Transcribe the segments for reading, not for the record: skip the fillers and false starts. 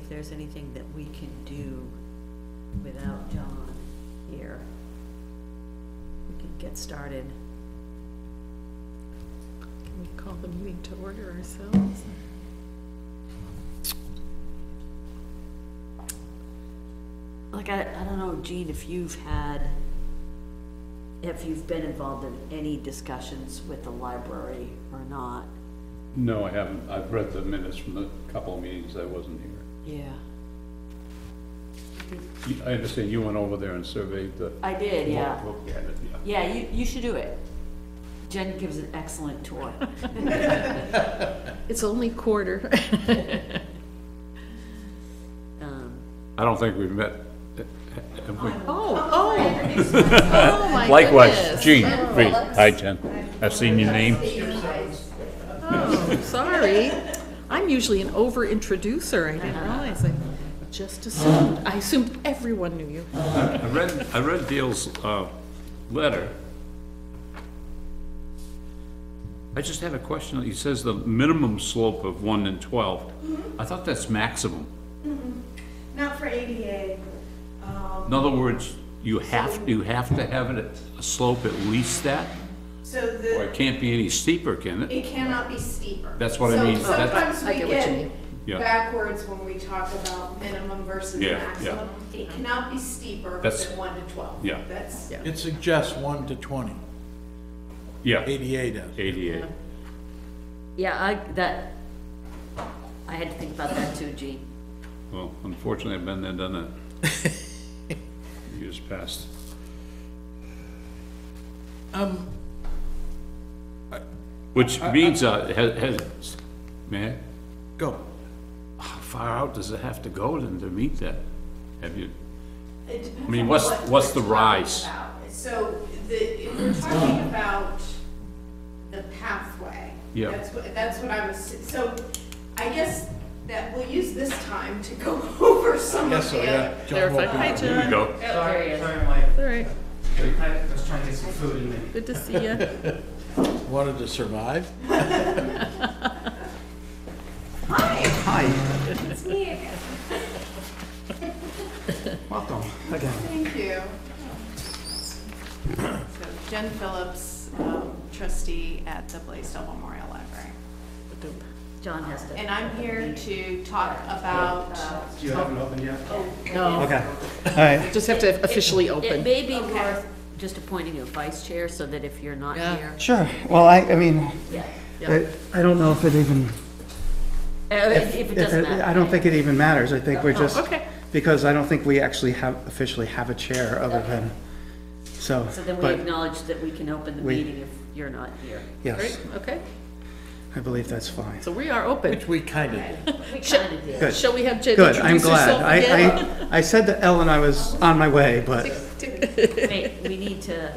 if there's anything that we can do without John here. We could get started. Can we call the meeting to order ourselves? Like, I don't know, Jean, if you've been involved in any discussions with the library or not. No, I haven't. I've read the minutes from the couple of meetings I wasn't here. Yeah. I understand you went over there and surveyed the. I did, yeah. Looked at it, yeah. Yeah, you should do it. Jen gives an excellent tour. It's only quarter. I don't think we've met. Have we? Oh, my Likewise, goodness. Jean. Oh. Reed. Hi, Jen. I've seen your name. Oh, sorry. I'm usually an over-introducer. I didn't realize. I just assumed. I assumed everyone knew you. I read Dale's letter. I just had a question. He says the minimum slope of 1 and 12. Mm-hmm. I thought that's maximum. Not for ADA. In other words, you have to have it at a slope at least that, So or it can't be any steeper, can it? it cannot be steeper. That's what I mean. Sometimes I we get what you get mean. Yeah. backwards when we talk about minimum versus Yeah, maximum. It cannot be steeper That's- than 1 to 12. Yeah. That's, Yeah. It suggests 1 to 20. Yeah, ADA does. 88. Yeah, I had to think about that too, Jean. Well, unfortunately, I've been there, done that. Years past. Which means, may I? Go. How far out does it have to go then to meet that? Have you, it depends I mean, on what's what the we're rise? talking about. So if we're talking about the pathway. Yeah. That's what I was, so I guess that we'll use this time to go over some of Yes, so the yeah. John Clarify. Wilson. Hi, Here we John. go. Sorry, Sorry, I'm late. All right. I was trying to get some food in me. Good to see you. Wanted to survive? Hi, It's me again. welcome again. Thank you. So Jen Phillips, trustee at the Blaisdell Memorial Library. John has to. And I'm here to talk about, You haven't opened yet? No, Okay, all right. just have to officially It open. may be Okay. worth just appointing a vice chair so that if you're not Yeah. here. Sure, well, I mean, Yeah. I don't know if it even, If it doesn't matter. I don't think it even matters. I think we're just, Okay. because I don't think we actually officially have a chair other than, so, So then we but, acknowledge that we can open the we- meeting if you're not here. yes, Great, okay. I believe that's fine. So we are open. Which we kind of did. We kind of did. Good. Shall we have Jen Good, I'm introduce herself glad. again? I said to Ellen I was on my way, but, Wait, we need to,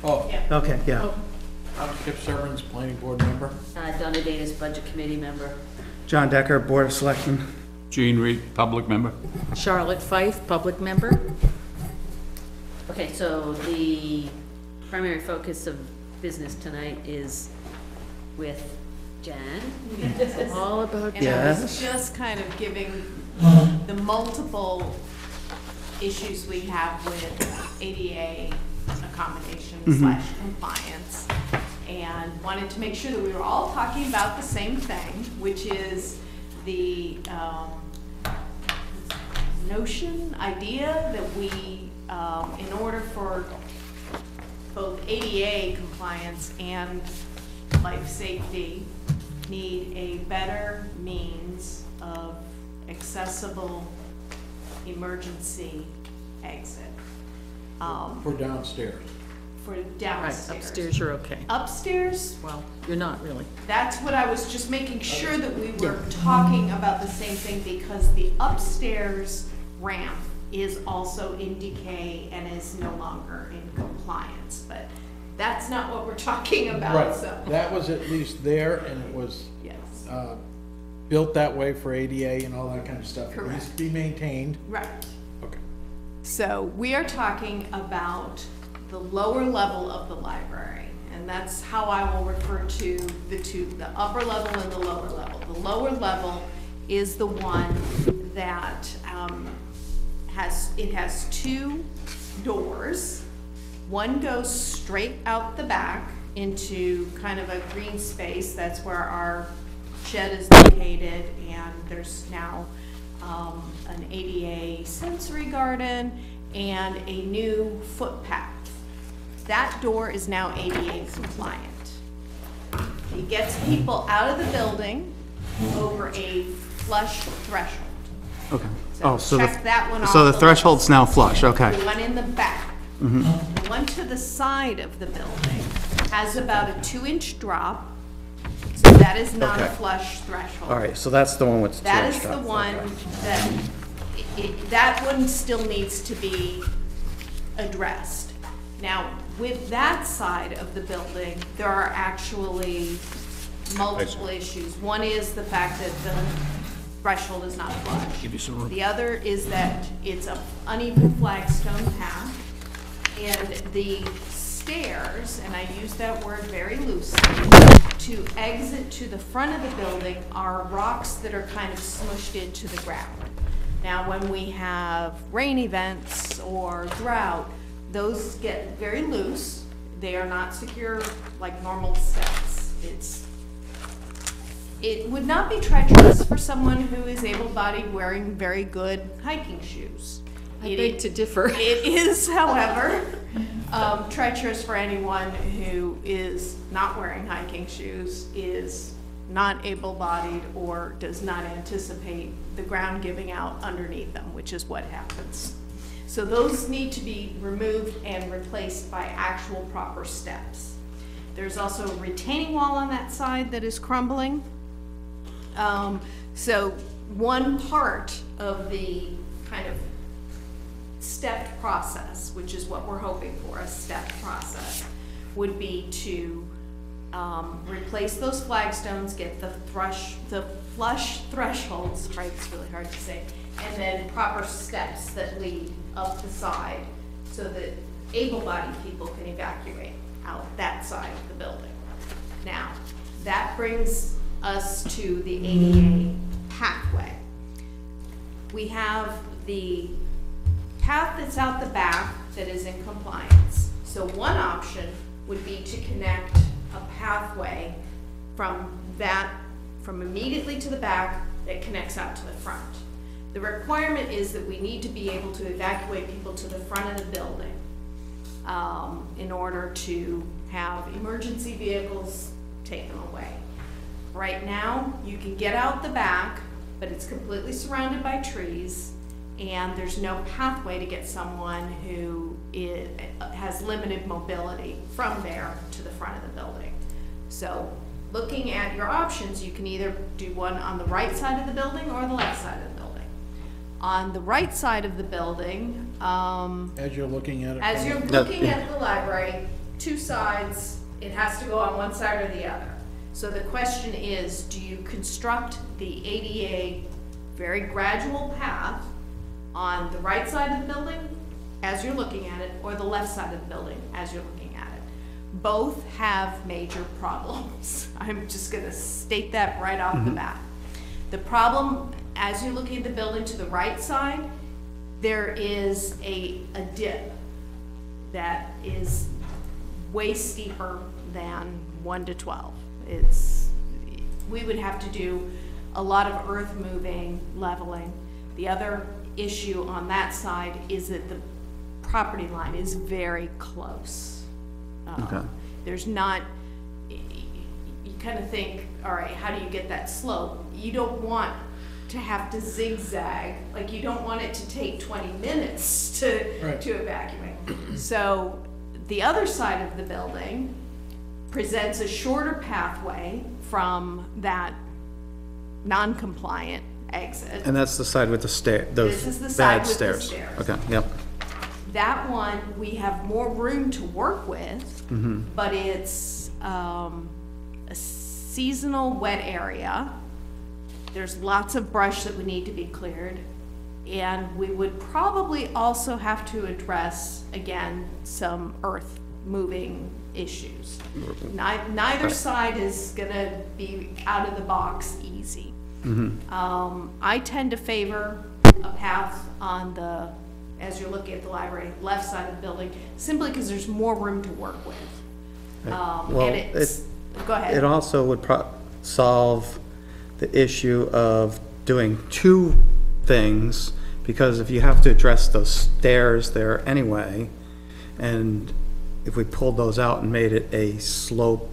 Oh, okay, yeah. Oh. I'm Skip Servants, planning board member. Donna Davis, budget committee member. John Decker, Board of Selectmen. Jean Reed, public member. Charlotte Fife, public member. Okay, so the primary focus of business tonight is with Jen. All about and I was Yes. just kind of giving the multiple issues we have with ADA accommodation slash compliance. And wanted to make sure that we were all talking about the same thing, which is the idea that we, in order for both ADA compliance and life safety, need a better means of accessible emergency exit. For downstairs. For Right, downstairs. upstairs you're okay. Upstairs, Well, you're not really. that's what I was just making sure that we were talking about the same thing, because the upstairs ramp is also in decay and is no longer in compliance, but that's not what we're talking about, so. That was at least there, and it was Yes, built that way for ADA and all that kind of stuff. It needs Correct. to be maintained. right. Okay. So we are talking about the lower level of the library, and that's how I will refer to the two, the upper level and the lower level. The lower level is the one that has two doors. One goes straight out the back into kind of a green space. That's where our shed is located, and there's now an ADA sensory garden and a new footpath. That door is now ADA compliant. It gets people out of the building over a flush threshold. Okay. Check that one off. So the list. threshold's now flush, okay. The one in the back. The one to the side of the building has about a 2-inch drop, so that is not a Okay. flush threshold. All right, so that's the one with the That two-inch is the drop. one Okay. that, that one still needs to be addressed. Now, with that side of the building, there are actually multiple issues. One is the fact that the threshold is not flush. Give you some room. The other is that it's an uneven flagstone path, and the stairs, and I use that word very loosely, to exit to the front of the building are rocks that are kind of smushed into the ground. Now, when we have rain events or drought, those get very loose. They are not secure like normal steps. It would not be treacherous for someone who is able-bodied wearing very good hiking shoes. I beg to differ. It is, however, treacherous for anyone who is not wearing hiking shoes, is not able-bodied, or does not anticipate the ground giving out underneath them, which is what happens. So those need to be removed and replaced by actual proper steps. There's also a retaining wall on that side that is crumbling. So one part of the kind of stepped process, which is what we're hoping for, a stepped process, would be to replace those flagstones, get the flush thresholds, right, it's really hard to say, and then proper steps that lead up the side so that able-bodied people can evacuate out that side of the building. Now, that brings us to the ADA pathway. We have the path that's out the back that is in compliance. So one option would be to connect a pathway from immediately to the back that connects out to the front. The requirement is that we need to be able to evacuate people to the front of the building in order to have emergency vehicles take them away. Right now, you can get out the back, but it's completely surrounded by trees, and there's no pathway to get someone who has limited mobility from there to the front of the building. So looking at your options, you can either do one on the right side of the building or the left side of the building. On the right side of the building, As you're looking at it. as from you're the- looking at the library, two sides, it has to go on one side or the other. So the question is, do you construct the ADA very gradual path on the right side of the building as you're looking at it, or the left side of the building as you're looking at it? Both have major problems. I'm just gonna state that right off the bat. The problem, as you're looking at the building to the right side, there is a dip that is way steeper than 1 to 12. We would have to do a lot of earth moving, leveling. The other issue on that side is that the property line is very close. Okay. There's not, you kind of think, all right, how do you get that slope? You don't want to have to zigzag, like you don't want it to take 20 minutes Right. to evacuate. So the other side of the building presents a shorter pathway from that non-compliant exit. And that's the side with the stair, those This is the side bad with the stairs. stairs. Okay, yep. That one, we have more room to work with, but it's a seasonal wet area. There's lots of brush that would need to be cleared. And we would probably also have to address, again, some earth moving issues. Neither side is gonna be out of the box easy. I tend to favor a path on the, as you're looking at the library, left side of the building, simply because there's more room to work with. Well, And it's, go It ahead. also would solve the issue of doing two things, because if you have to address those stairs there anyway, and if we pulled those out and made it a slope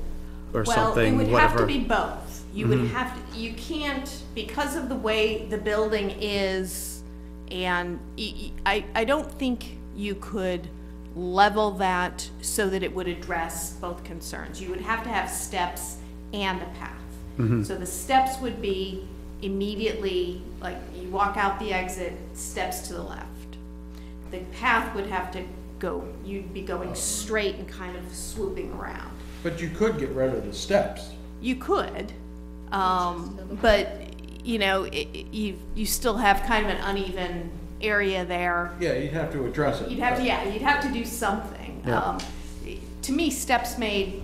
or something, Well, it would whatever. have to be both. You would have to, you can't, because of the way the building is, and I don't think you could level that so that it would address both concerns. You would have to have steps and a path. So the steps would be immediately, like, you walk out the exit, steps to the left. The path would have to go, you'd be going straight and kind of swooping around. But you could get rid of the steps. You could, but, you know, you still have kind of an uneven area there. Yeah, you'd have to address it. You'd have to, yeah, you'd have to do something. Yeah. To me, steps made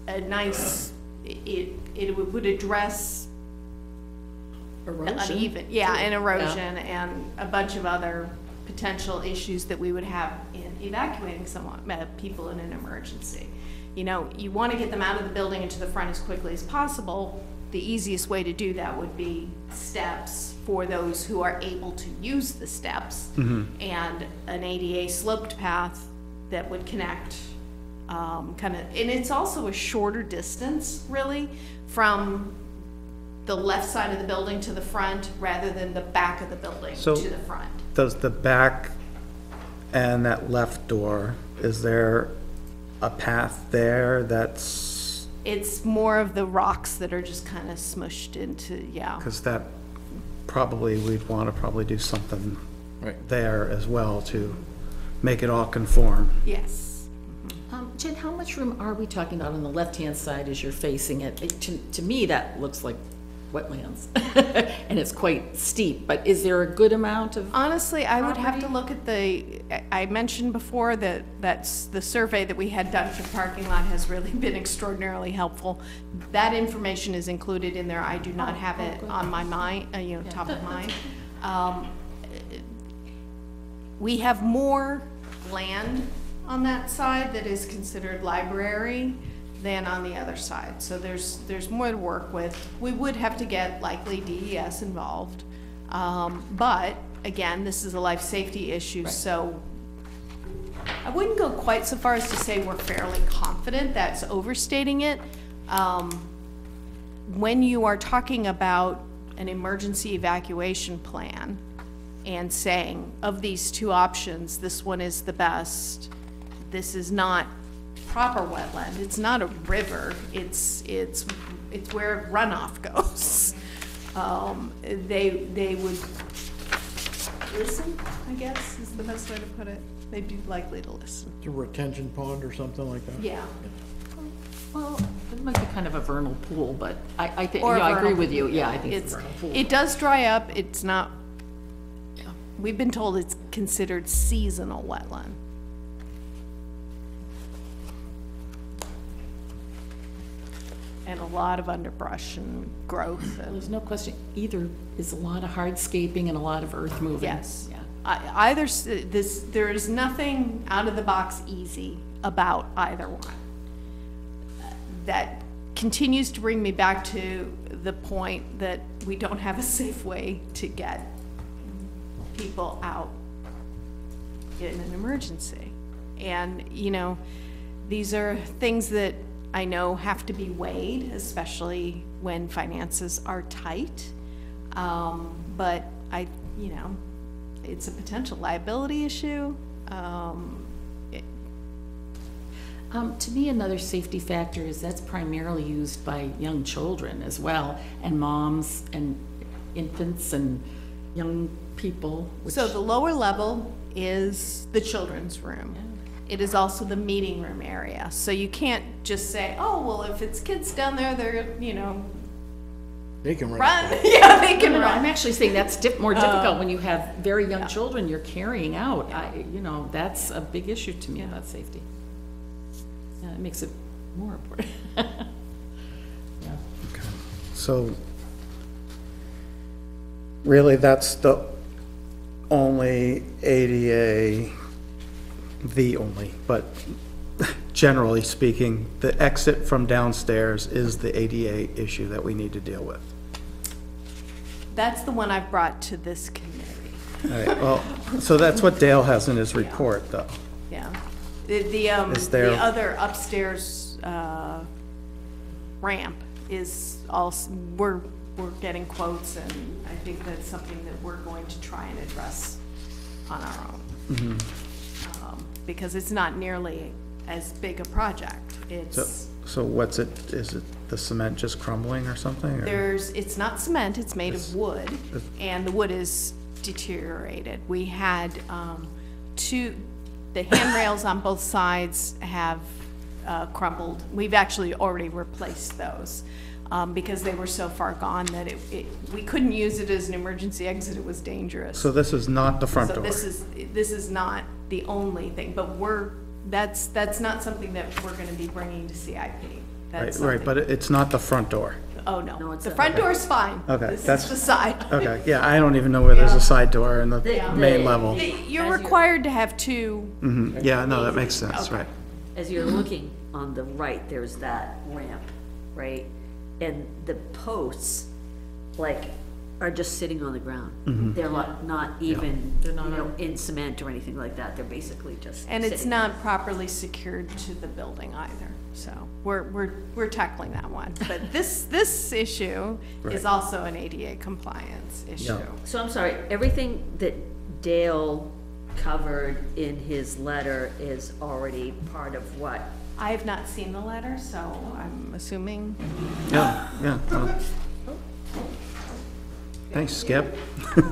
a nice, it would address Erosion. uneven, yeah, and erosion and a bunch of other potential issues that we would have in evacuating someone, people in an emergency. You know, you want to get them out of the building and to the front as quickly as possible. The easiest way to do that would be steps for those who are able to use the steps, and an ADA sloped path that would connect, kind of, and it's also a shorter distance, really, from the left side of the building to the front rather than the back of the building So- to the front. Does the back and that left door, is there a path there that's, It's more of the rocks that are just kind of smushed into, yeah. because that probably, we'd want to probably do something Right. there as well to make it all conform. Yes. Jen, how much room are we talking about on the left-hand side as you're facing it? To me, that looks like wetlands, and it's quite steep, but is there a good amount of? Honestly, I would have to Property? look at I mentioned before that that's the survey that we had done for the parking lot has really been extraordinarily helpful. That information is included in there. I do not have it on my mind, top of mind. We have more land on that side that is considered library than on the other side. So there's more to work with. We would have to get likely DES involved. But again, this is a life safety issue, so I wouldn't go quite so far as to say we're fairly confident. That's overstating it. When you are talking about an emergency evacuation plan and saying, of these two options, this one is the best, this is not proper wetland, it's not a river, it's where runoff goes. They would listen, I guess, is the best way to put it. They'd be likely to listen. It's a retention pond or something like that? Yeah. Well, it might be kind of a vernal pool, but I think, Or a I agree vernal with you, pool, yeah, I think it's a vernal pool. It does dry up, it's not, Yeah. we've been told it's considered seasonal wetland. And a lot of underbrush and growth and. There's no question, either is a lot of hardscaping and a lot of earth moving. Yes. Yeah. There is nothing out of the box easy about either one. That continues to bring me back to the point that we don't have a safe way to get people out in an emergency. And, these are things that I know have to be weighed, especially when finances are tight. But it's a potential liability issue. To me, another safety factor is that's primarily used by young children as well, and moms and infants and young people. Which, So the lower level is the children's room. It is also the meeting room area. So you can't just say, oh, well, if it's kids down there, they're, They can run. run. Yeah, they can no, run. I'm actually saying that's more difficult when you have very young children you're carrying out. That's a big issue to me about safety. Yeah, it makes it more important. So really, that's the only ADA, but generally speaking, the exit from downstairs is the ADA issue that we need to deal with. That's the one I've brought to this committee. All right, well, so that's what Dale has in his report, though. Yeah. Is there- The other upstairs, ramp is also, we're getting quotes, and I think that's something that we're going to try and address on our own. Because it's not nearly as big a project. It's, So what's it, is it the cement just crumbling or something? or- it's not cement, it's made of wood, and the wood is deteriorated. We had, the handrails on both sides have crumbled. We've actually already replaced those, because they were so far gone that we couldn't use it as an emergency exit, it was dangerous. So this is not the front So door? this is not the only thing, but that's not something that we're gonna be bringing to CIP. That's Right, something- but it's not the front door? Oh, No, no, it's the not. front door's fine. Okay, This that's- is the side. Okay, yeah, I don't even know where there's a side door in the main level. You're required to have two. Yeah, no, that makes sense, Okay. right. As you're looking on the right, there's that ramp, right? And the posts, like, are just sitting on the ground. They're not even, you know, in cement or anything like that. They're basically just And it's sitting not properly secured to the building either, so we're tackling that one. But this issue is also an ADA compliance issue. Yeah. So I'm sorry, everything that Dale covered in his letter is already part of what? I have not seen the letter, so I'm assuming. Yeah, yeah. well. Thanks, Skip. You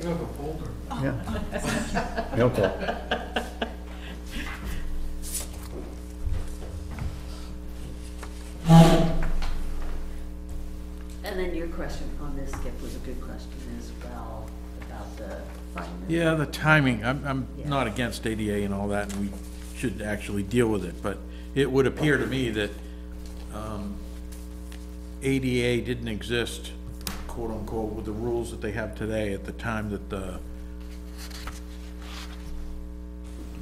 have a folder. Yeah. Okay. And then your question on this, Skip, was a good question as well, about the firemen. Yeah, the timing, I'm Yeah. not against ADA and all that, and we should actually deal with it, but it would appear to me that, ADA didn't exist, quote unquote, with the rules that they have today at the time that the,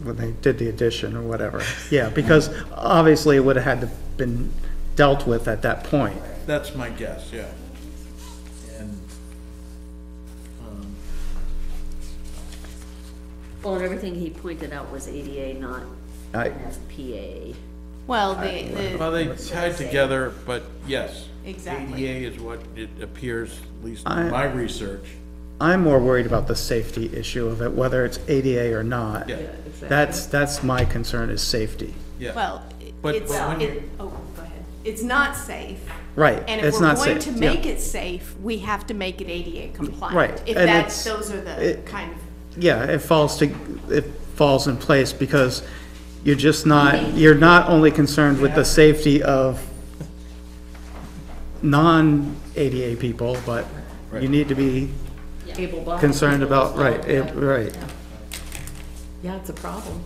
When they did the addition or whatever. Yeah, because obviously it would have had to been dealt with at that point. that's my guess, yeah. And, Well, and everything he pointed out was ADA, not I- NFPA. Well, well, they tied together, but yes. Exactly. ADA is what it appears, at least in I- my research. I'm more worried about the safety issue of it, whether it's ADA or not. Yeah. That's my concern, is safety. Yeah. well, But- it's, but when you- oh, go ahead. It's not safe. Right, And if it's we're not going safe. to yeah. make it safe, we have to make it ADA compliant. Right, If and that's, it's- those are the it- kind of, Yeah, it falls in place because you're not only concerned with the safety of non-ADA people, but you need to be Able-bodied concerned people about, as well, right, yeah. right, Yeah, it's a problem.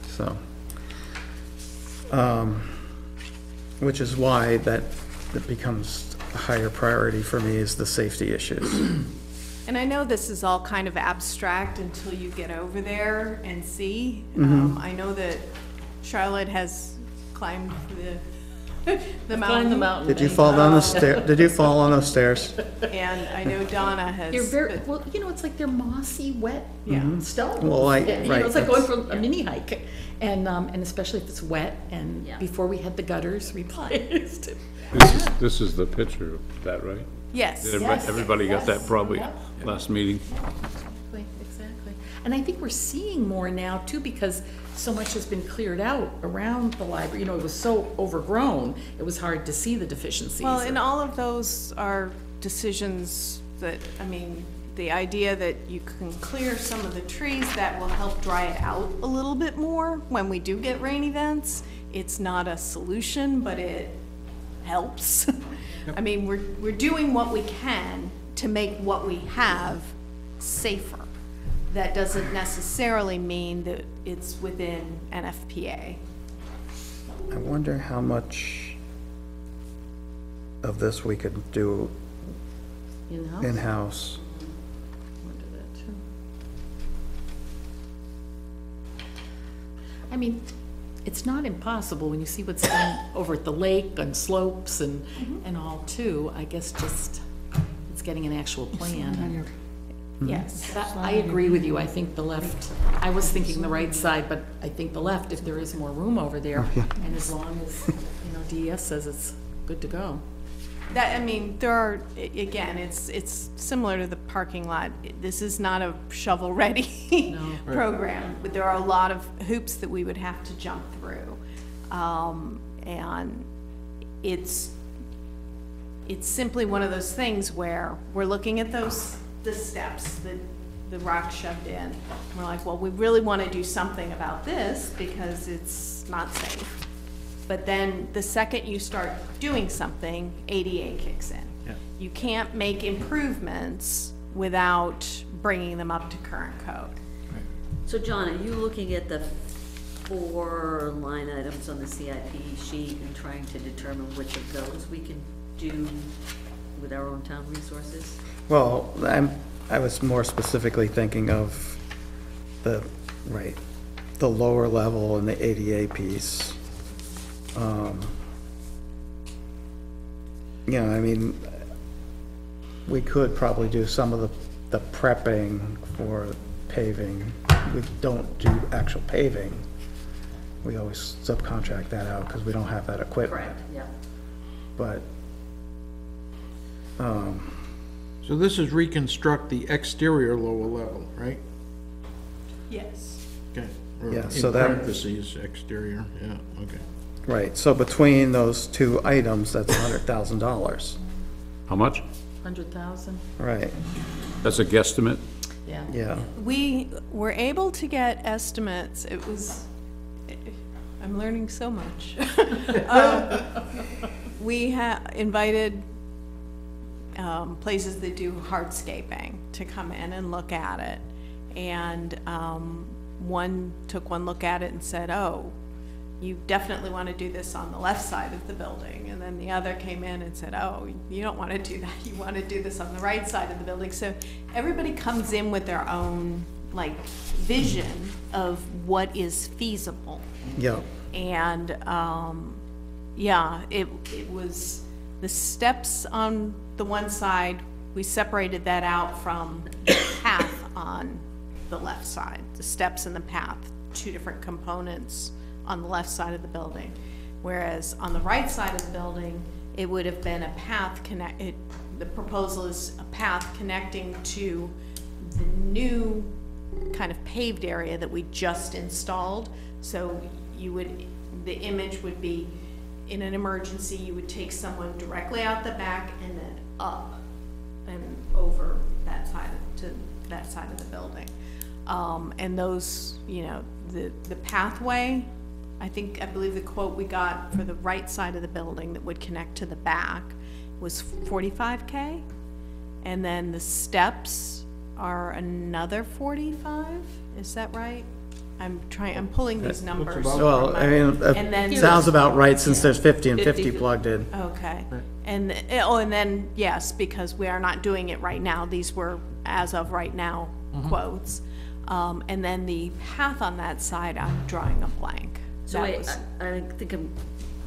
so. Which is why that becomes a higher priority for me, is the safety issues. and I know this is all kind of abstract until you get over there and see. Mm-hmm. I know that Charlotte has climbed the Climb mountain. the mountain. Did you fall down the stair, did you fall on those stairs? And I know Donna has. They're very, but- well, you know, it's like they're mossy, wet Yeah. stones. Well, And, you know, right, it's like going that's- for a mini hike. And especially if it's wet and Yeah. before we had the gutters replaced. This is the picture of that, right? Yes. Everybody got that Yes. probably Yeah. last meeting. Exactly. And I think we're seeing more now too, because so much has been cleared out around the library. You know, it was so overgrown, it was hard to see the deficiencies. Well, and all of those are decisions that, I mean, the idea that you can clear some of the trees, that will help dry it out a little bit more when we do get rain events. It's not a solution, but it helps. I mean, we're doing what we can to make what we have safer. That doesn't necessarily mean that it's within NFPA. I wonder how much of this we could do In-house? in-house. We'll do that too. I mean, it's not impossible when you see what's done over at the lake on slopes and all too. I guess just, it's getting an actual plan. Yes. But I agree with you. I think the left, I was thinking the right side, but I think the left, if there is more room over there. And as long as, DES says it's good to go. That, I mean, there are, again, it's similar to the parking lot. This is not a shovel-ready program, but there are a lot of hoops that we would have to jump through. And it's simply one of those things where we're looking at the steps that the rock shoved in. And we're like, well, we really want to do something about this because it's not safe. But then the second you start doing something, ADA kicks in. Yeah. You can't make improvements without bringing them up to current code. So John, are you looking at the 4 line items on the CIP sheet and trying to determine which of those we can do with our own town resources? Well, I was more specifically thinking of the lower level and the ADA piece. I mean, we could probably do some of the prepping for paving. We don't do actual paving. We always subcontract that out because we don't have that equipment. Correct, yeah. But, So this is reconstruct the exterior lower level, right? Yes. Okay. Yeah, In so that- parentheses, exterior, yeah, okay. right, so between those 2 items, that's $100,000. How much? 100,000? Right, That's a guesstimate? Yeah. yeah. We were able to get estimates. It was, I'm learning so much. We invited places that do hardscaping to come in and look at it. And one took one look at it and said, oh, you definitely want to do this on the left side of the building. And then the other came in and said, oh, you don't want to do that. You want to do this on the right side of the building. So everybody comes in with their own vision of what is feasible. Yeah, And, it was the steps on the one side, we separated that out from the path on the left side. The steps and the path, 2 different components on the left side of the building. Whereas on the right side of the building, it would have been a path the proposal is a path connecting to the new kind of paved area that we just installed. So the image would be, in an emergency, you would take someone directly out the back and then up and over that side to that side of the building. And those, the pathway, I believe the quote we got for the right side of the building that would connect to the back was $45K. And then the are another 45, is that right? I'm pulling these numbers. well, I mean, And then- it sounds about right since there's 50 and 50 plugged in. Okay, and then, yes, because we are not doing it right now, these were as of right now quotes. And then the path on that side, I'm drawing a blank. So That wait, was- I think I'm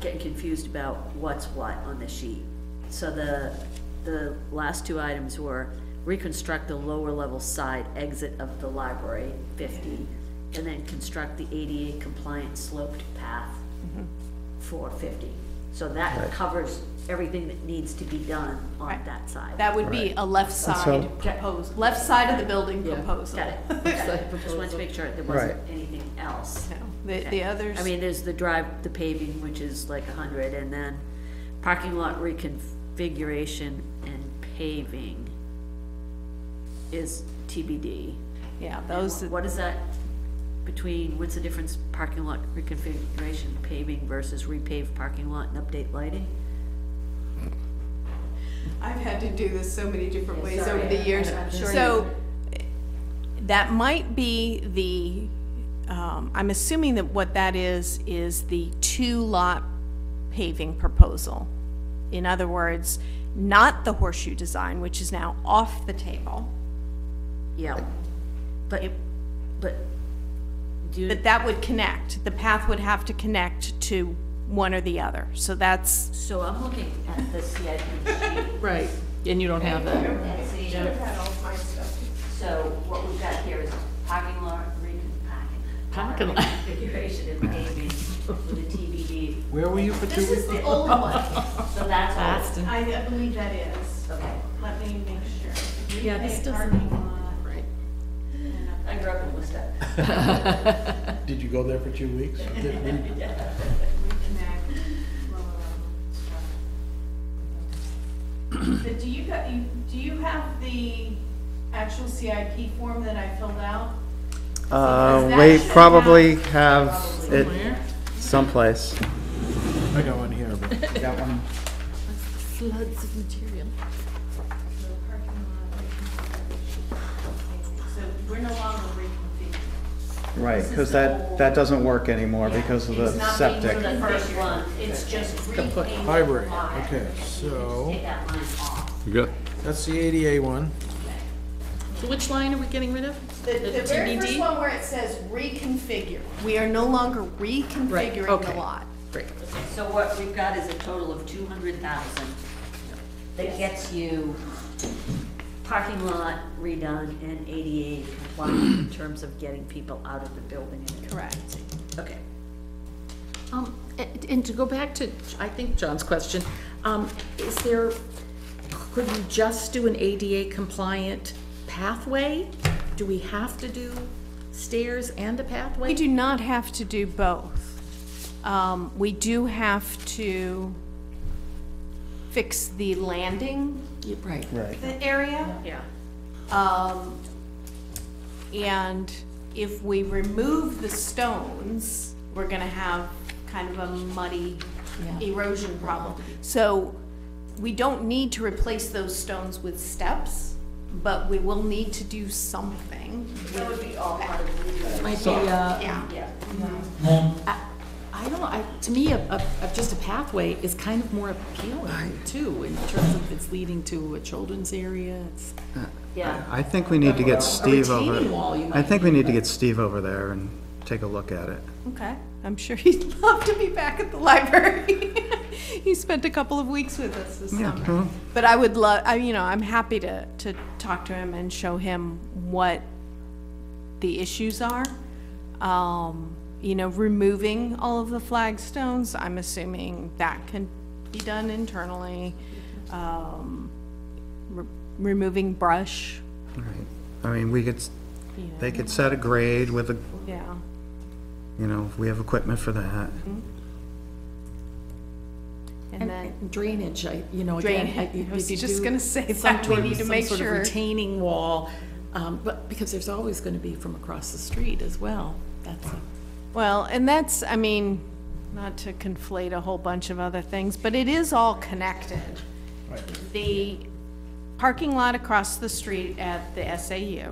getting confused about what's what on the sheet. So the last 2 items were reconstruct the lower level side exit of the library, 50, and then construct the ADA compliant sloped path for 50. So that covers everything that needs to be done on Right. that side. That would be a left side so- left side of the building proposal. Got it. Okay. Just wanted to make sure there wasn't Right. anything else. No, the Okay. others. I mean, there's the paving, which is like 100, and then parking lot reconfiguration and paving is TBD. Yeah, And those, What is that what's the difference, parking lot reconfiguration, paving versus repaved parking lot and update lighting? I've had to do this so many different ways Sorry, over the years. I'm sure So that might be I'm assuming that what that is the 2 lot paving proposal. In other words, not the horseshoe design, which is now off the table. Yeah, but do you, But that would connect. The path would have to connect to one or the other. So that's, so I'm looking at the CIP sheet. Right, and you don't have that. And see, so what we've got here is parking lot Parking lot. configuration and paving with a TBD. Where were you for 2 this weeks? is the old one. So that's all. Aston. I believe that is. Okay. Let me make sure. Yeah, this Parking doesn't, lot. right. I grew up in Worcester. Did you go there for 2 weeks? But do you have the actual CIP form that I filled out? that We should probably have it Somewhere. someplace. I got one here, but That one. Floods of material. So we're no longer reconfiguring. Right, This is because the that old- doesn't work anymore because of the It's not being septic. the first one, it's just repainting. library, the line. okay, so, Take that line off. You got, that's the ADA one. So which line are we getting rid of? The very first TBD? one where it says reconfigure, we are no longer reconfiguring okay. the lot. Great. So what we've got is a total of 200,000 that gets you parking lot redone and ADA compliant in terms of getting people out of the building. Correct. Okay. And to go back to, I think, John's question, is there, could you just do an ADA compliant pathway? Do we have to do stairs and a pathway? We do not have to do both. We do have to fix the landing Right. Right. area. Yeah. And if we remove the stones, we're gonna have kind of a muddy Yeah. erosion problem. So we don't need to replace those stones with steps, but we will need to do something. That would be all part of the. Might be, Yeah. Yeah. I don't know, to me, just a pathway is kind of more appealing too, in terms of it's leading to a children's area, it's. Yeah. I think we need to get Steve retaining wall, over, you I might think we need to get Steve over there and take a look at it. Okay, I'm sure he'd love to be back at the library. He spent a couple of weeks with us this Yeah, summer. well, But I would love, I'm happy to talk to him and show him what the issues are. Removing all of the flagstones, I'm assuming that can be done internally. Removing brush, right. I mean, they could set a grade with a, yeah. if we have equipment for that. And then, And drainage, again. I was if you just do gonna say some that, we sort of- need to some make sort of sure. retaining wall, but because there's always gonna be from across the street as well, that's a. well, and that's, not to conflate a whole bunch of other things, but it is all connected. The parking lot across the street at the SAU,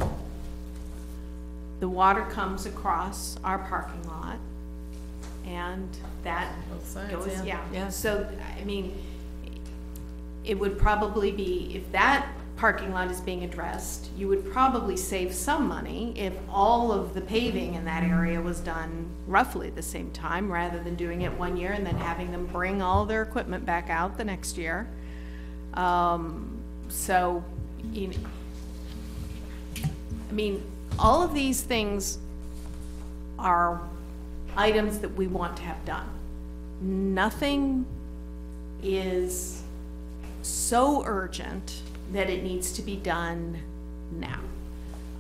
the water comes across our parking lot, and that Both sides, goes, yeah. yeah. Yeah. So, it would probably be, if that parking lot is being addressed, you would probably save some money if all of the paving in that area was done roughly at the same time, rather than doing it one year and then having them bring all their equipment back out the next year. So, all of these things are items that we want to have done. Nothing is so urgent that it needs to be done now.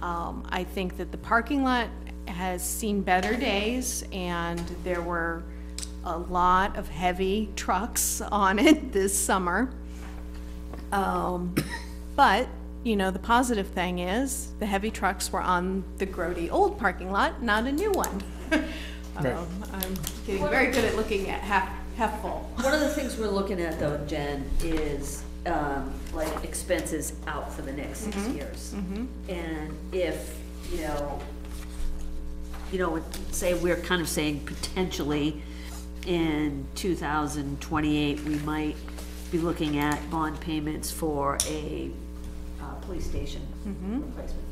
I think that the parking lot has seen better days, and there were a lot of heavy trucks on it this summer. But, the positive thing is, the heavy trucks were on the grody old parking lot, not a new one. Right. I'm getting very good at looking at half full. One of the things we're looking at though, Jen, is like expenses out for the next 6 years. And if, say we're kind of saying potentially in 2028, we might be looking at bond payments for a, police station replacement,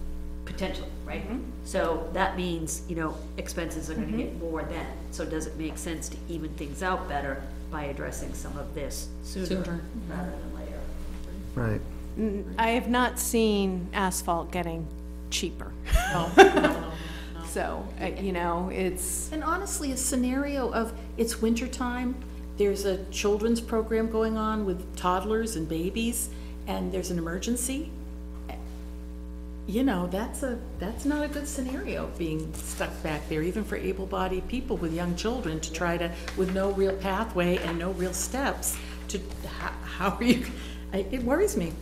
potentially, right? So that means, you know, expenses are gonna get more then, so does it make sense to even things out better by addressing some of this sooner rather than later? Right. I have not seen asphalt getting cheaper. So, you know, it's, And honestly, a scenario of, it's wintertime, there's a children's program going on with toddlers and babies, and there's an emergency. You know, that's not a good scenario, being stuck back there, even for able-bodied people with young children, to try to, with no real pathway and no real steps, to, how are you, it worries me.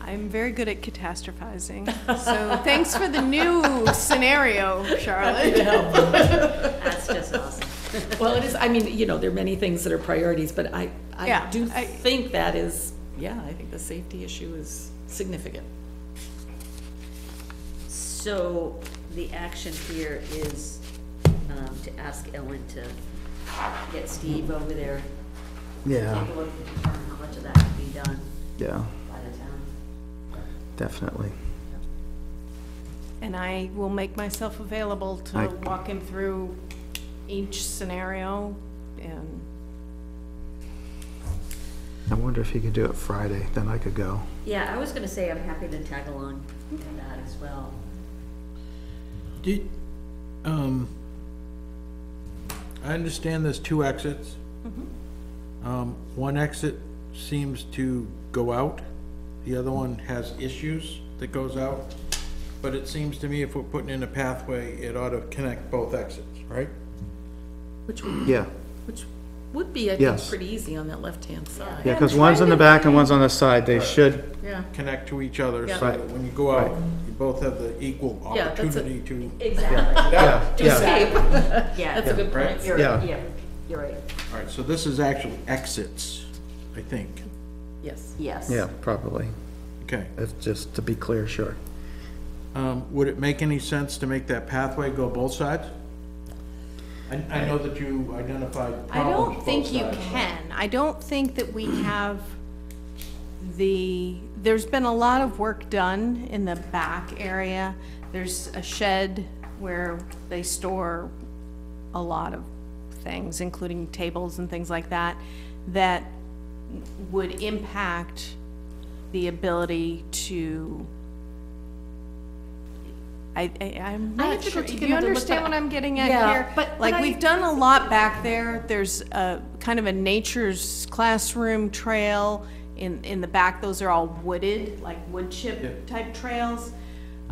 I'm very good at catastrophizing. So thanks for the new scenario, Charlotte. That's just awesome. Well, it is, I mean, you know, there are many things that are priorities, but I Yeah, do think that is, yeah, I think the safety issue is significant. So the action here is, to ask Ellen to get Steve over there, Yeah, take a look and determine how much of that can be done yeah, by the town. definitely. And I will make myself available to I- walk him through each scenario and, I wonder if he could do it Friday, then I could go. Yeah, I was gonna say I'm happy to tag along in that as well. Did, I understand there's 2 exits. One exit seems to go out, the other one has issues that goes out. But it seems to me if we're putting in a pathway, it ought to connect both exits, right? Which would be, I think, Yes. pretty easy on that left-hand side. Yeah, because one's in the back and one's on the side, they should, Yeah. Connect to each other so Right. that when you go out, you both have the equal Yeah, that's a- opportunity to. Exactly. yeah, To yeah, escape. Yeah. That's a good Right. point. You're, Yeah. yeah, you're right. All right, so this is actually exits, I think. Yes. Yes. yeah, probably. Okay. It's just to be clear, sure. Would it make any sense to make that pathway go both sides? I know that you identified I problems don't both think you sides. can. I don't think that we have there's been a lot of work done in the back area. There's a shed where they store a lot of things, including tables and things like that, that would impact the ability to, I'm I not have to go sure, take do you another look, understand but- what I'm getting at Yeah, here? but Like, I- we've done a lot back there. There's a kind of a nature's classroom trail in the back. Those are all wooded, like wood chip type trails.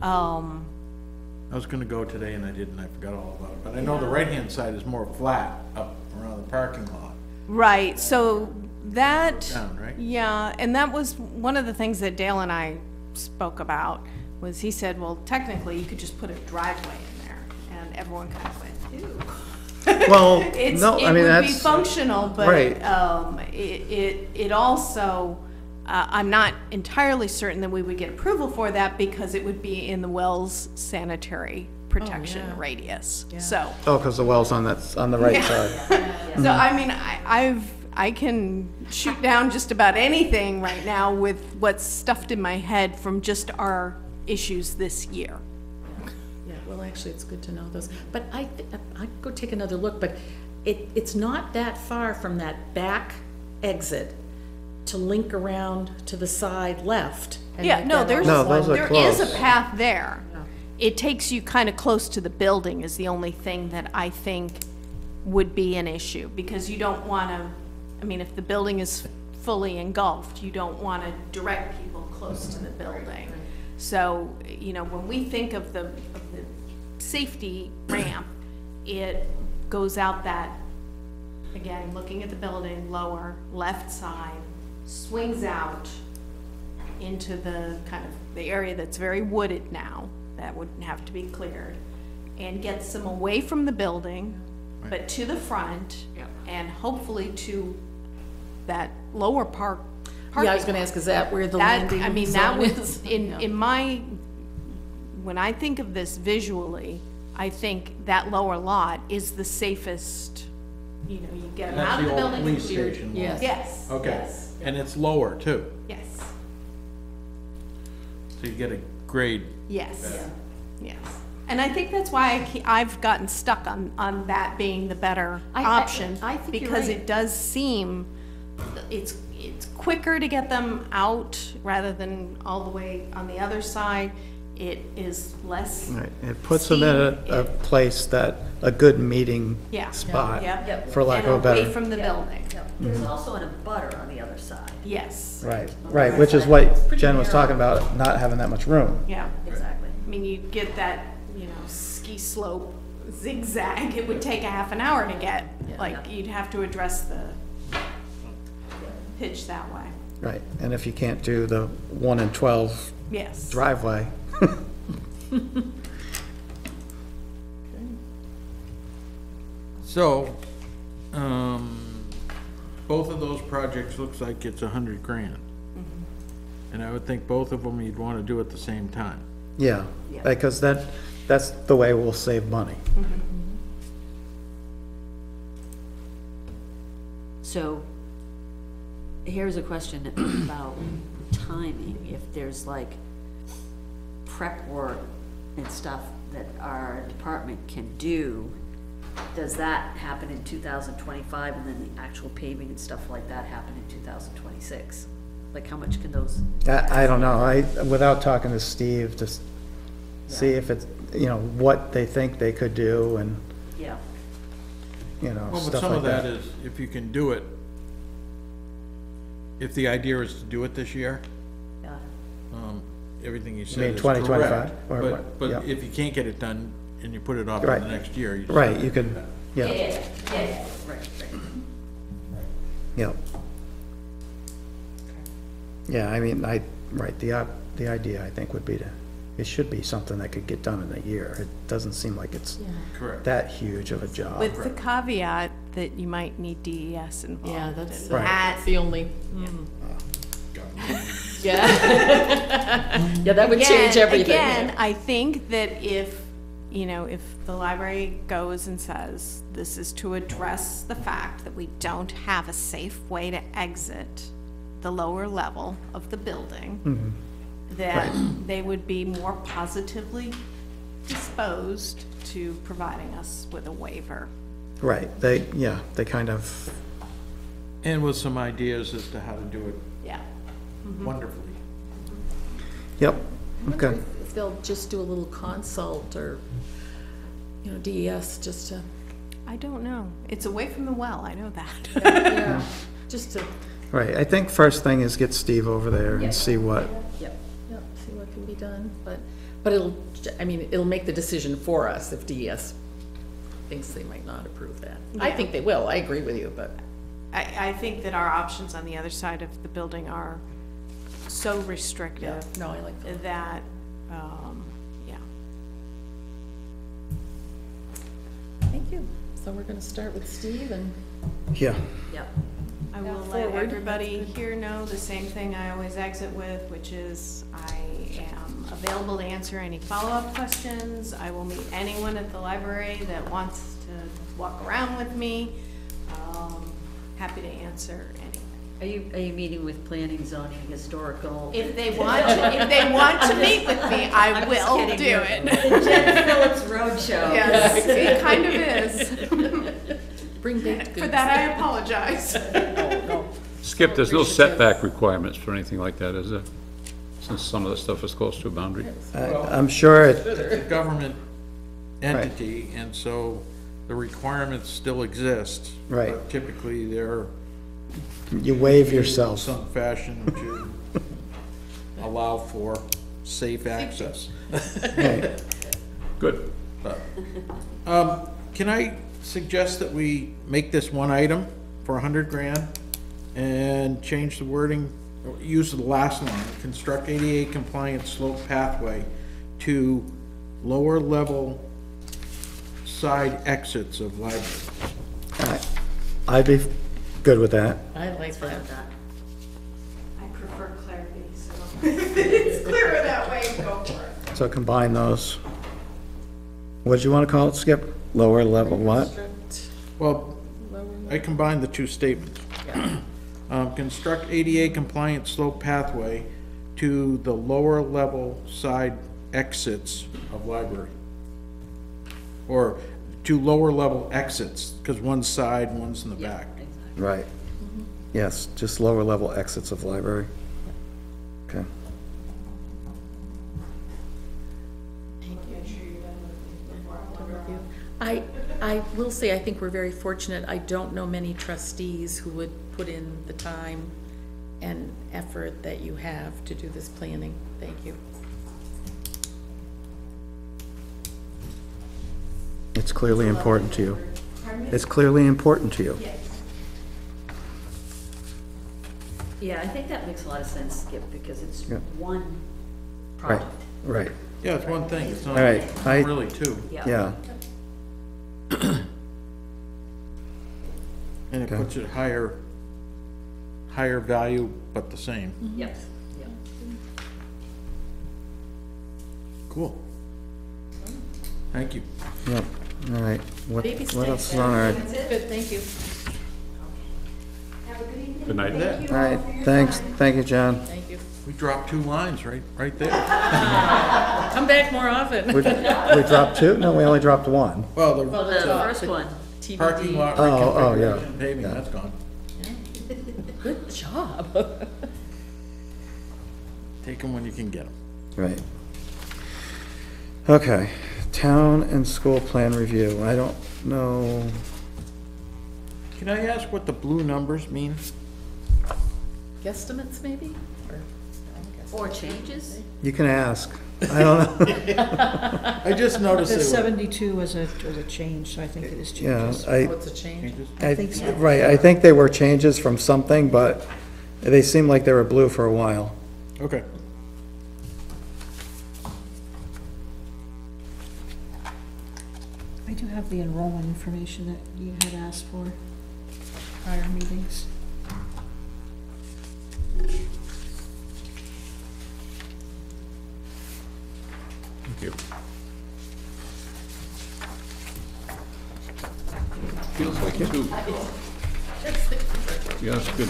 I was gonna go today and I didn't, I forgot all about it, but I know the right-hand side is more flat up around the parking lot. Right, so that, Down, right? yeah, and that was one of the things that Dale and I spoke about, was he said, well, technically, you could just put a driveway in there, and everyone kind of went, ew. Well, It's, no, it I mean, would be that's, functional, but, right. it also, I'm not entirely certain that we would get approval for that, because it would be in the Wells sanitary protection yeah. radius, so. oh, because the well's on that, on the right side. So, I mean, I can shoot down just about anything right now with what's stuffed in my head from just our issues this year. Yeah, well, actually, it's good to know those. But I'd go take another look, but it's not that far from that back exit to link around to the side left. and Yeah, make no, that there's, No, those are there is a close. path there. It takes you kind of close to the building is the only thing that I think would be an issue, because you don't want to, I mean, if the building is fully engulfed, you don't want to direct people close to the building. So, you know, when we think of the safety ramp, it goes out that, again, looking at the building, lower, left side, swings out into the kind of, the area that's very wooded now, that would have to be cleared, and gets them away from the building, but to the front, and hopefully to that lower park. Yeah, I was gonna ask, is that where the That, landing I mean, that zone was, is? in my, when I think of this visually, I think that lower lot is the safest you know, you get them That's out of the the old building. police cleared. station. Yes. Yes. Okay, Yes, and it's lower too, yes, so you get a grade. yes, yes. And I think that's why I've gotten stuck on that being the better I option. think you're Because right. it does seem, it's quicker to get them out rather than all the way on the other side. It is less. Right, it puts them in a It- place that, a good meeting Yeah. spot, Yeah. for lack of a And away better. from the building. Yep. There's also an abutter on the other side. Yes. Right, which is what Jen was talking about, not having that much room. Yeah. Exactly. I mean, you get that, you know, ski slope zigzag, it would take a half an hour to get, like, you'd have to address the pitch that way. Right, and if you can't do the 1 in 12 Yes. driveway, So, both of those projects looks like it's 100 grand. And I would think both of them you'd want to do at the same time. yeah, Yeah. because that's the way we'll save money. So, here's a question about timing, if there's like prep work and stuff that our department can do, does that happen in 2025, and then the actual paving and stuff like that happen in 2026? Like, how much can those? I don't know, without talking to Steve, just see if it's, what they think they could do and, Yeah, Well, but stuff some like of that that. is, if you can do it, if the idea is to do it this year, yeah, everything you mean said is 2025, correct. or But, what? but Yeah. if you can't get it done and you put it off to Right. the next year, you just. Right, you could, yeah, yeah, yeah, yeah, right, right. yeah. Yeah, I mean, right, the idea, I think, would be it should be something that could get done in a year. It doesn't seem like it's Correct. that huge of a job. With the caveat that you might need DES involved. Yeah, that's, and Right. that's the only, God. yeah. Yeah, that would change everything. Again, I think that if, if the library goes and says, this is to address the fact that we don't have a safe way to exit the lower level of the building, that they would be more positively disposed to providing us with a waiver. Right, they kind of, And with some ideas as to how to do it Yeah. wonderfully. yep, okay. If they'll just do a little consult or, DES, just to, I don't know. It's away from the well, I know that. yeah, just to, Right, I think first thing is get Steve over there Yeah. and see what, Yep. see what can be done, but it'll make the decision for us if DES thinks they might not approve that. I Yeah. think they will, I agree with you, but. I think that our options on the other side of the building are so restrictive No, I like that. that, yeah. Thank you. So we're gonna start with Steve and. yeah, Yep. I will let Forward. everybody here know the same thing I always exit with, which is I am available to answer any follow-up questions. I will meet anyone at the library that wants to walk around with me. Happy to answer anything. Are you meeting with planning, zoning, historical? If they want to meet with me, I I'm just will kidding. do You're- it. The Jen Phillips Roadshow. Yes, it kind of is. Bring baked goods. For that, I apologize. Skip, there's no setback requirements for anything like that, is there? Since some of the stuff is close to a boundary? I'm sure It's a government entity, and so the requirements still exist. Right. But typically, they're you waive in yourself. some fashion to allow for safe access. Right. Good. Can I suggest that we make this one item for 100 grand and change the wording, or use the last line, construct ADA compliant slope pathway to lower level side exits of library. I'd be good with that. I like Fine that. with that. I prefer clarity, so if it's clearer that way, go for it. So combine those. What did you want to call it, Skip? Lower level what? Construct Well, lower I combined the two statements. Construct ADA compliant slope pathway to the lower level side exits of library. Or to lower level exits, because one's side, one's in the back. Right. Yes, just lower level exits of library. Okay. I will say, I think we're very fortunate. I don't know many trustees who would put in the time and effort that you have to do this planning. Thank you. It's clearly important to you. It's clearly important to you. Yeah, I think that makes a lot of sense, Skip, because it's Yeah. one Right, project. right, Yeah, it's one thing, it's not All right, not I- really two. yeah. And it Okay. puts it higher value, but the same. Yep, yep. Cool. Thank you. Yep, all right. What Baby what steps. else is on our, Good, thank you. Good night. all right, thanks, thank you, John. Thank you. We dropped 2 lines right there. Come back more often. We dropped 2? No, we only dropped 1. Well, the Well, the first one, parking lot Oh, yeah. reconfiguration paving, that's gone. Good job. Take them when you can get them. Right. Okay, town and school plan review. I don't know, Can I ask what the blue numbers mean? Guesstimates, maybe? or changes? you can ask. I don't know. I just noticed The they were 72 was a change, so I think it is Yeah, changes. What's a change? changes. I think so. Right, I think they were changes from something, but they seemed like they were blue for a while. Okay. I do have the enrollment information that you had asked for prior meetings. Thank you. Feels like 2. Yeah, that's good.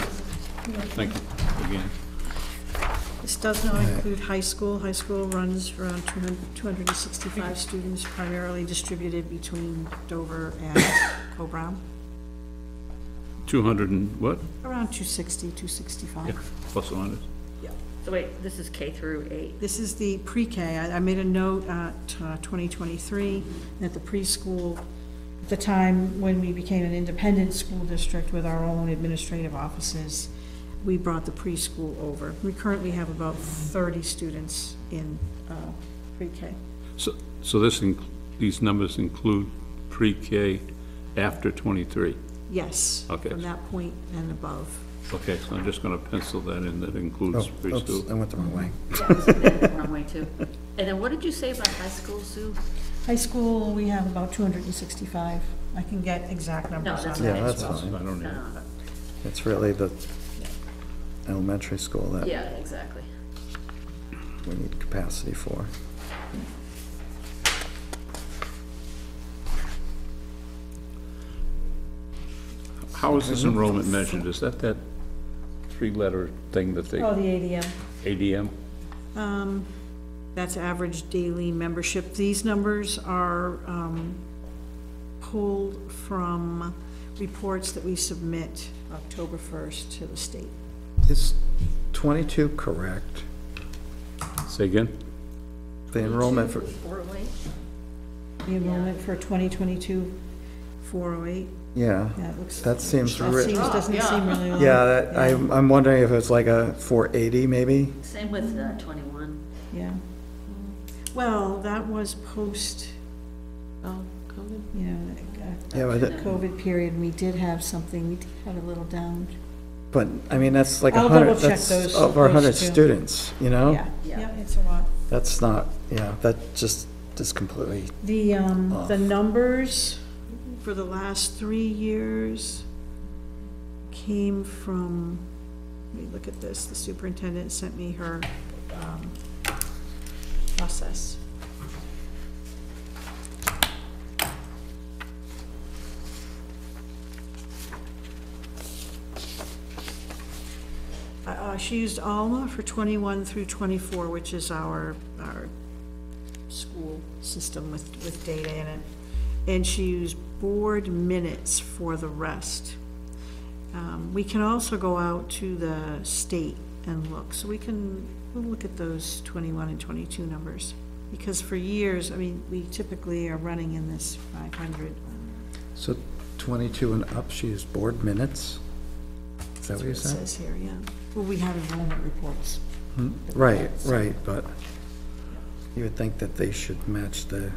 Thank you again. This does not include high school. High school runs around 265 students, primarily distributed between Dover and Co-Brown. 200 and what? Around 260, 265. Yeah, plus or minus. So wait, this is K through 8? This is the pre-K. I made a note at 2023 that the preschool, at the time when we became an independent school district with our own administrative offices, we brought the preschool over. We currently have about 30 students in pre-K. So these numbers include pre-K after 23? Yes, Okay. from that point and above. Okay, so I'm just gonna pencil that in, that Oh, includes oops, preschool. I went the wrong way. Wrong way too. And then what did you say about high school, Sue? High school, we have about 265. I can get exact numbers that's on Yeah, that as that's well. I fine. don't No, know. no, no. It's really the elementary school that Yeah, exactly. we need capacity for. How is this enrollment measured? Is that 3-letter thing that they, Oh, the ADM. ADM? That's average daily membership. These numbers are pulled from reports that we submit October 1st to the state. Is 22 correct? Say again? The enrollment for, 408? The enrollment for 2022, 408. yeah, Yeah, it looks, that seems, that seems, doesn't seem really low. yeah, that, I'm wondering if it's like a 480 maybe? Same with 21. Yeah. Well, that was post, Oh, COVID? Yeah, but, COVID period, and we did have something, we did have a little down. but, I mean, that's like I'll 100, double check that's those- over 100 those two. students, you know? Yeah, Yeah. yeah, it's a lot. That's not, yeah, that just is completely, The numbers for the last 3 years came from, let me look at this, the superintendent sent me her, process. She used Alma for 21 through 24, which is our school system with data in it. And she used board minutes for the rest. We can also go out to the state and look, so we'll look at those 21 and 22 numbers. Because for years, I mean, we typically are running in this 500. So 22 and up, she used board minutes? Is that what you It said? says here, yeah. Well, we have enrollment reports. Right, right, but you would think that they should match the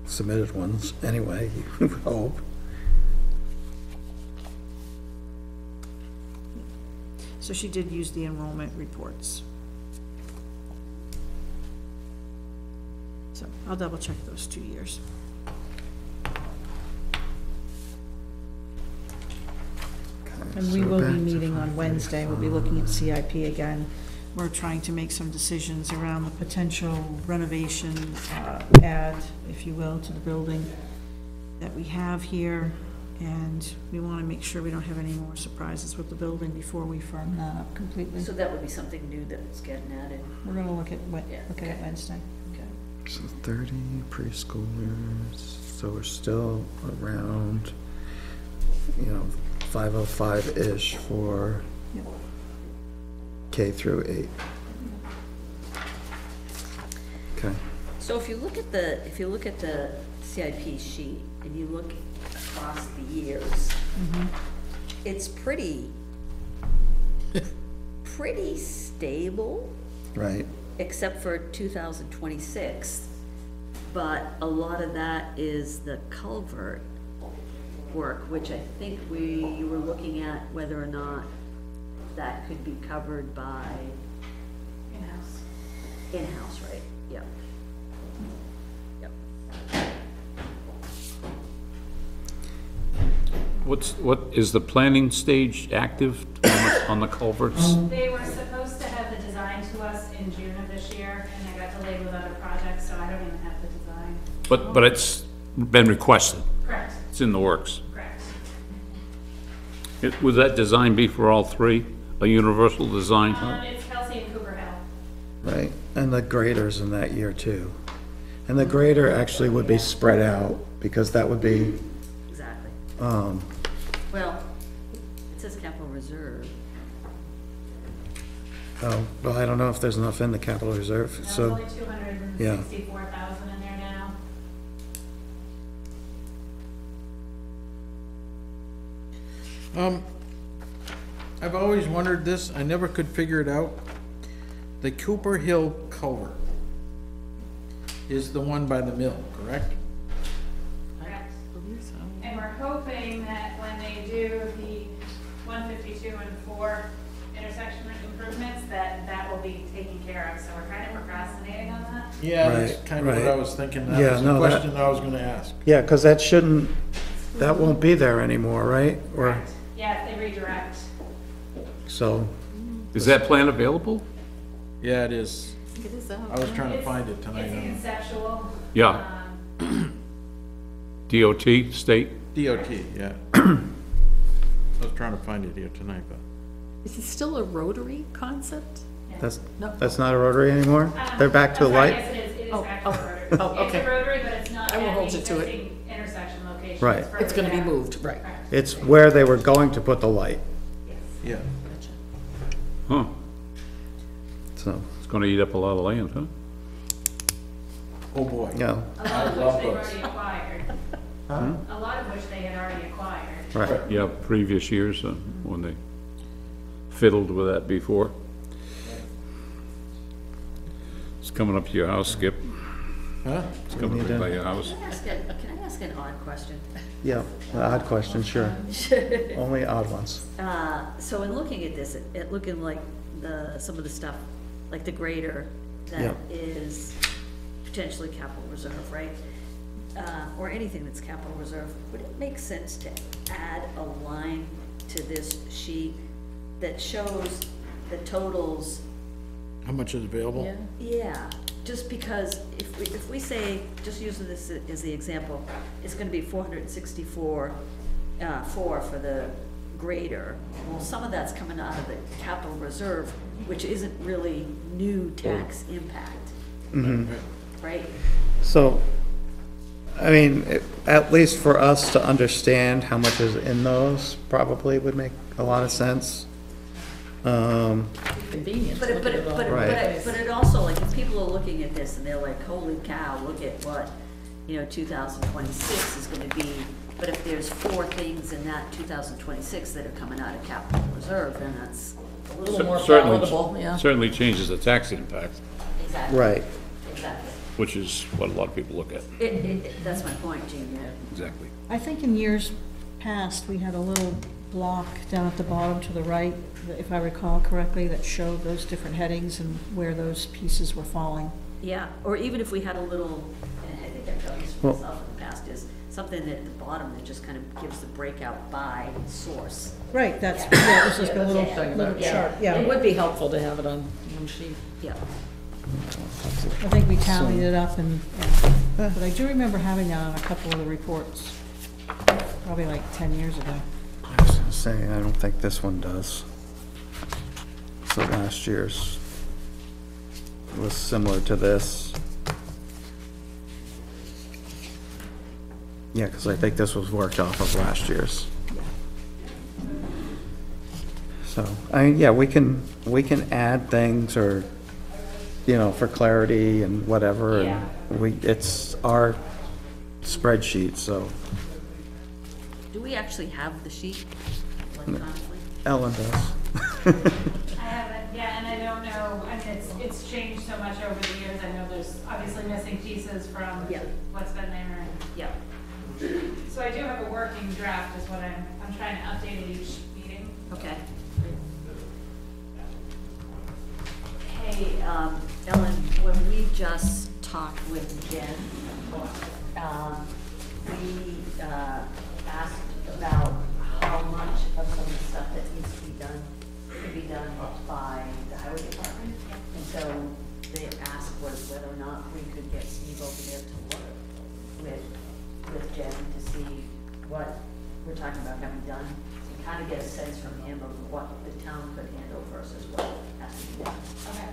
submitted ones anyway, you would hope. So she did use the enrollment reports. So I'll double check those 2 years. And we So will be back to meeting on Wednesday. We'll be looking at 535. CIP again. We're trying to make some decisions around the potential renovation, add, if you will, to the building that we have here. And we want to make sure we don't have any more surprises with the building before we firm that up completely. So that would be something new that's getting added. We're gonna look at, Yeah, look at it okay. Wednesday. Okay. So 30 preschoolers, so we're still around, 505-ish for Yep. K through 8. Okay, So if you look at the CIP sheet and you look across the years, it's pretty stable, right, except for 2026. But a lot of that is the culvert work, which I think we were looking at whether or not that could be covered by In-house. in-house, right? Yep. Yep. What, is the planning stage active on the culverts? They were supposed to have the design to us in June of this year, and they got delayed with other projects, so I don't even have the design. But it's been requested, Correct, it's in the works. correct. Would that design be for all three, a universal design? It's Kelsey and Cooper Hill. right, and the graders in that year too. And the grader actually would be spread out, because that would be, Exactly. um, Well, it says capital reserve. oh, well, I don't know if there's enough in the capital reserve, There's so, only 264,000 in there now. I've always wondered this, I never could figure it out. The Cooper Hill culvert is the one by the mill, correct? Correct. believe so. And we're hoping that when they do the 152 and 4 intersection improvements, that will be taken care of, so we're kind of procrastinating on that. Yeah, that's Right, kind of what I right. was thinking, that Yeah, was the no, that- question I was gonna ask. yeah, because that won't be there anymore, right? Or, Yeah, if they redirect. so, Is that plan available? Yeah, it is. It is out. I was trying to It's- find it tonight. It's conceptual. Yeah. Um, DOT, state? DOT, yeah. I was trying to find it here tonight, but. Is it still a rotary concept? that's, No. that's not a rotary anymore? They're back to a I'm sorry, light? Yes, it is, it is Oh, back to a oh, rotary. oh, It's okay. a rotary, but it's not I will at hold the you to it. existing intersection location. Right. further It's gonna be down. moved, right. Correct. It's where they were going to put the light, Yeah. Huh, so, it's gonna eat up a lot of land, huh? Oh, boy. yeah, A lot of love which they've those. already acquired. A lot of which they had already acquired. right. Yeah, previous years, when they fiddled with that before. It's coming up to your house, Skip. Huh? It's coming need up to- by your house. Can I ask an odd question? Yeah, the odd question, sure. Only odd ones. So in looking at this, it looking like some of the stuff, like the grader, that Yeah. is potentially capital reserve, right? Or anything that's capital reserve, would it make sense to add a line to this sheet that shows the totals? How much is available? Yeah, just because if we say, just using this as the example, it's gonna be 464, for the greater. Well, some of that's coming out of the capital reserve, which isn't really new tax impact, right? So, I mean, at least for us to understand how much is in those, probably would make a lot of sense. Convenient. But to look at it all. Right. but it also, like, if people are looking at this and they're like, holy cow, look at what, 2026 is gonna be. But if there's 4 things in that 2026 that are coming out of capital reserve, then that's A little more Certainly- palatable, yeah. Certainly changes the tax impact, exactly. Right. Exactly. which is what a lot of people look at. That's my point, Gene, yeah. Exactly. I think in years past, we had a little block down at the bottom to the right, if I recall correctly, that showed those different headings and where those pieces were falling. Yeah, or even if we had a little, and I think I've done this for Well- myself in the past, is something at the bottom that just kind of gives the breakout by source. Right, that's, yeah, it was just a little, Talking little about- chart, It yeah. would be helpful to have it on one sheet. Yeah. I think we tallied it up and, but I do remember having that on a couple of the reports, probably like 10 years ago. I was gonna say, I don't think this one does. So last year's was similar to this. Yeah, because I think this was worked off of last year's. So, yeah, we can add things or, for clarity and whatever. Yeah. And it's our spreadsheet, so Do we actually have the sheet electronically? Ellen does. I haven't, yeah, and I don't know, I mean, it's changed so much over the years. I know there's obviously missing pieces from Yeah. what's been there. And Yeah. so I do have a working draft is what I'm trying to update at each meeting. Okay. Hey, Ellen, when we just talked with Jen, we asked about how much of some of the stuff that needs to be done can be done by the highway department. And so they asked was whether or not we could get Steve over there to work with Jen to see what we're talking about having done, and kind of get a sense from him of what the town could handle versus what has to be done. Okay.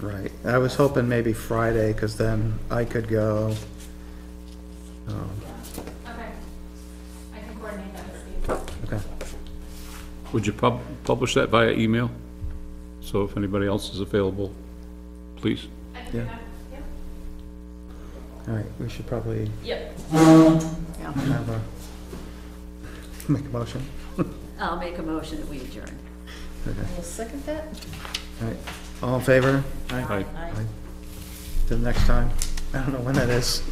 Right, I was hoping maybe Friday, because then I could go. Okay. I can coordinate that with Steve. Okay, Would you publish that via email? So if anybody else is available, please. I can do Yeah. that, yep. all right, we should probably Yep. have make a motion. I'll make a motion that we adjourn. Okay, Will second that? all right, all in favor? Aye. Aye. Till next time, I don't know when that is.